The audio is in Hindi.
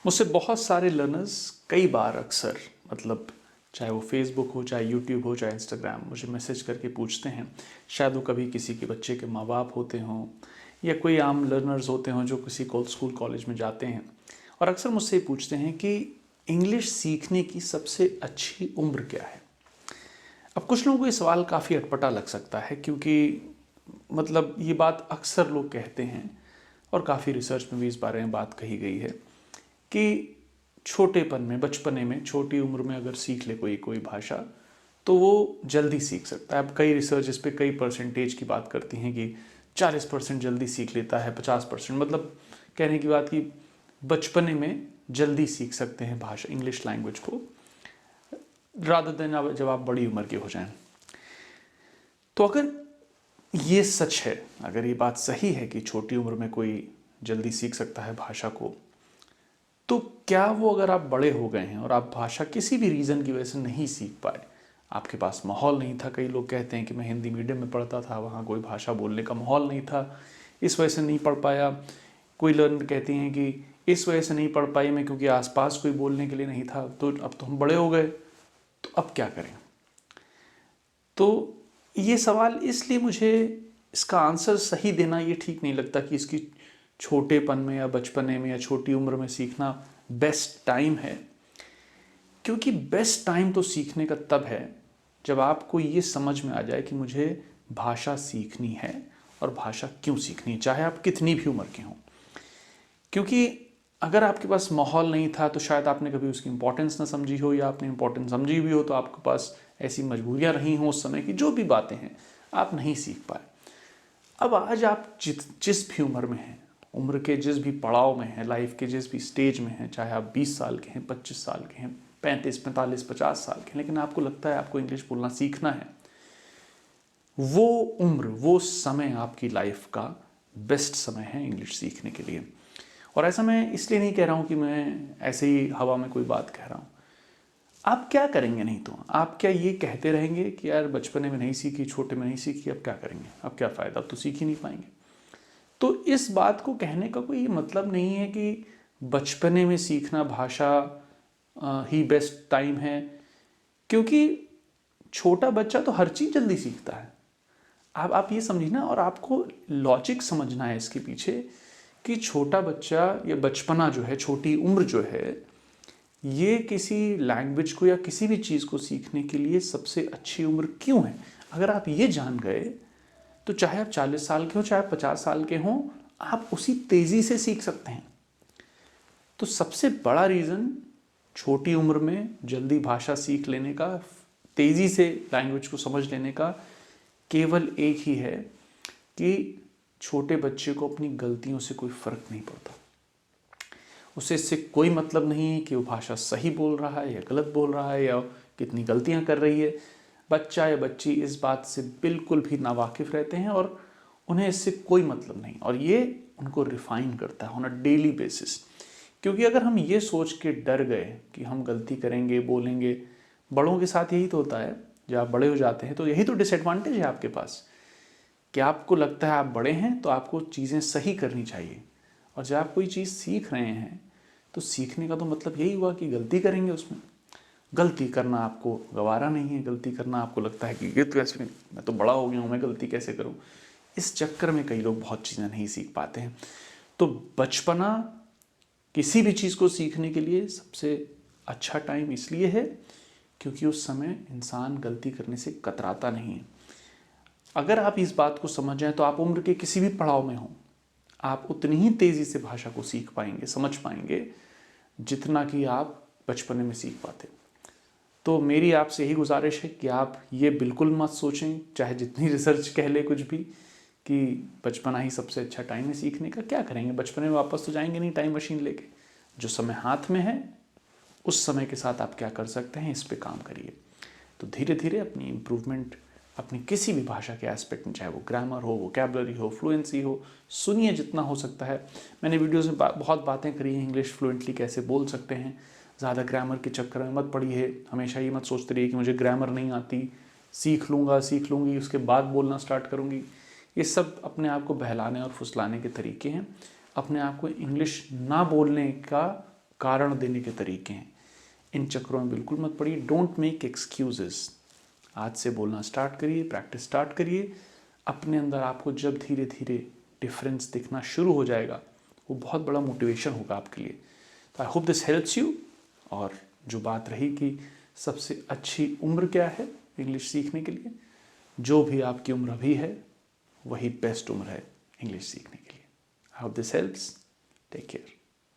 मुझसे बहुत सारे लर्नर्स कई बार अक्सर मतलब चाहे वो फेसबुक हो, चाहे यूट्यूब हो, चाहे इंस्टाग्राम, मुझे मैसेज करके पूछते हैं। शायद वो कभी किसी के बच्चे के माँ बाप होते हों या कोई आम लर्नर्स होते हों जो किसी स्कूल कॉलेज में जाते हैं, और अक्सर मुझसे ये पूछते हैं कि इंग्लिश सीखने की सबसे अच्छी उम्र क्या है। अब कुछ लोगों को ये सवाल काफ़ी अटपटा लग सकता है, क्योंकि मतलब ये बात अक्सर लोग कहते हैं और काफ़ी रिसर्च में भी इस बारे में बात कही गई है कि छोटेपन में, बचपने में, छोटी उम्र में अगर सीख ले कोई कोई भाषा तो वो जल्दी सीख सकता है। अब कई रिसर्च इस पे कई परसेंटेज की बात करती हैं कि 40% जल्दी सीख लेता है, 50%, मतलब कहने की बात कि बचपने में जल्दी सीख सकते हैं भाषा, इंग्लिश लैंग्वेज को, रादर देन जब आप बड़ी उम्र के हो जाएं। तो अगर ये सच है, अगर ये बात सही है कि छोटी उम्र में कोई जल्दी सीख सकता है भाषा को, तो क्या वो अगर आप बड़े हो गए हैं और आप भाषा किसी भी रीज़न की वजह से नहीं सीख पाए, आपके पास माहौल नहीं था, कई लोग कहते हैं कि मैं हिंदी मीडियम में पढ़ता था, वहाँ कोई भाषा बोलने का माहौल नहीं था, इस वजह से नहीं पढ़ पाया। कोई लर्नर कहती हैं कि इस वजह से नहीं पढ़ पाई मैं क्योंकि आसपास कोई बोलने के लिए नहीं था, तो अब तो हम बड़े हो गए, तो अब क्या करें। तो ये सवाल इसलिए मुझे इसका आंसर सही देना ये ठीक नहीं लगता कि इसकी छोटेपन में या बचपने में या छोटी उम्र में सीखना बेस्ट टाइम है, क्योंकि बेस्ट टाइम तो सीखने का तब है जब आपको ये समझ में आ जाए कि मुझे भाषा सीखनी है और भाषा क्यों सीखनी है, चाहे आप कितनी भी उम्र के हों। क्योंकि अगर आपके पास माहौल नहीं था तो शायद आपने कभी उसकी इंपॉर्टेंस ना समझी हो, या आपने इंपॉर्टेंस समझी भी हो तो आपके पास ऐसी मजबूरियां रही हों उस समय की, जो भी बातें हैं आप नहीं सीख पाए। अब आज आप जिस भी उम्र में हैं, उम्र के जिस भी पड़ाव में हैं, लाइफ के जिस भी स्टेज में हैं, चाहे आप 20 साल के हैं, 25 साल के हैं, 35, 45, 50 साल के हैं, लेकिन आपको लगता है आपको इंग्लिश बोलना सीखना है, वो उम्र, वो समय आपकी लाइफ का बेस्ट समय है इंग्लिश सीखने के लिए। और ऐसा मैं इसलिए नहीं कह रहा हूँ कि मैं ऐसे ही हवा में कोई बात कह रहा हूँ। आप क्या करेंगे, नहीं तो आप क्या ये कहते रहेंगे कि यार बचपने में नहीं सीखी, छोटे में नहीं सीखी, अब क्या करेंगे, अब क्या फ़ायदा, अब तो सीख ही नहीं पाएंगे। तो इस बात को कहने का कोई मतलब नहीं है कि बचपने में सीखना भाषा ही बेस्ट टाइम है, क्योंकि छोटा बच्चा तो हर चीज़ जल्दी सीखता है। आप ये समझिए ना, और आपको लॉजिक समझना है इसके पीछे कि छोटा बच्चा या बचपना जो है, छोटी उम्र जो है, ये किसी लैंग्वेज को या किसी भी चीज़ को सीखने के लिए सबसे अच्छी उम्र क्यों है। अगर आप ये जान गए तो चाहे आप 40 साल के हो, चाहे 50 साल के हों, आप उसी तेज़ी से सीख सकते हैं। तो सबसे बड़ा रीज़न छोटी उम्र में जल्दी भाषा सीख लेने का, तेज़ी से लैंग्वेज को समझ लेने का, केवल एक ही है कि छोटे बच्चे को अपनी गलतियों से कोई फ़र्क नहीं पड़ता। उसे इससे कोई मतलब नहीं है कि वो भाषा सही बोल रहा है या गलत बोल रहा है या कितनी गलतियां कर रही है। बच्चा या बच्ची इस बात से बिल्कुल भी नावाकिफ़ रहते हैं और उन्हें इससे कोई मतलब नहीं, और ये उनको रिफाइन करता है ऑन अ डेली बेसिस। क्योंकि अगर हम ये सोच के डर गए कि हम गलती करेंगे, बोलेंगे, बड़ों के साथ यही तो होता है, जब आप बड़े हो जाते हैं तो यही तो डिसएडवांटेज है आपके पास कि आपको लगता है आप बड़े हैं तो आपको चीज़ें सही करनी चाहिए, और जब आप कोई चीज़ सीख रहे हैं तो सीखने का तो मतलब यही हुआ कि गलती करेंगे, उसमें गलती करना आपको गवारा नहीं है, गलती करना आपको लगता है कि ये तो ऐसे नहीं, मैं तो बड़ा हो गया हूँ, मैं गलती कैसे करूँ। इस चक्कर में कई लोग बहुत चीज़ें नहीं सीख पाते हैं। तो बचपना किसी भी चीज़ को सीखने के लिए सबसे अच्छा टाइम इसलिए है क्योंकि उस समय इंसान गलती करने से कतराता नहीं है। अगर आप इस बात को समझ जाएं तो आप उम्र के किसी भी पड़ाव में हो, आप उतनी ही तेज़ी से भाषा को सीख पाएंगे, समझ पाएंगे, जितना कि आप बचपने में सीख पाते। तो मेरी आपसे यही गुजारिश है कि आप ये बिल्कुल मत सोचें, चाहे जितनी रिसर्च कह ले कुछ भी, कि बचपना ही सबसे अच्छा टाइम है सीखने का। क्या करेंगे, बचपने में वापस तो जाएंगे नहीं टाइम मशीन लेके। जो समय हाथ में है उस समय के साथ आप क्या कर सकते हैं, इस पे काम करिए। तो धीरे धीरे अपनी इम्प्रूवमेंट अपनी किसी भी भाषा के एस्पेक्ट में, चाहे वो ग्रामर हो, वोकैबुलरी हो, फ्लुएंसी हो, सुनिए जितना हो सकता है। मैंने वीडियोज़ में बहुत बातें करी हैं, इंग्लिश फ्लुएंटली कैसे बोल सकते हैं। ज़्यादा ग्रामर के चक्कर में मत पड़िए, हमेशा ये मत सोचते रहिए कि मुझे ग्रामर नहीं आती, सीख लूँगा, सीख लूँगी, उसके बाद बोलना स्टार्ट करूँगी। ये सब अपने आप को बहलाने और फुसलाने के तरीके हैं। अपने आप को इंग्लिश ना बोलने का कारण देने के तरीके हैं, इन चक्रों में बिल्कुल मत पड़िए। Don't make excuses. आज से बोलना स्टार्ट करिए, प्रैक्टिस स्टार्ट करिए। अपने अंदर आपको जब धीरे धीरे डिफरेंस दिखना शुरू हो जाएगा, वो बहुत बड़ा मोटिवेशन होगा आपके लिए। तो आई होप दिस हेल्प्स यू। और जो बात रही कि सबसे अच्छी उम्र क्या है इंग्लिश सीखने के लिए, जो भी आपकी उम्र अभी है वही बेस्ट उम्र है इंग्लिश सीखने के लिए। I hope this helps. Take care.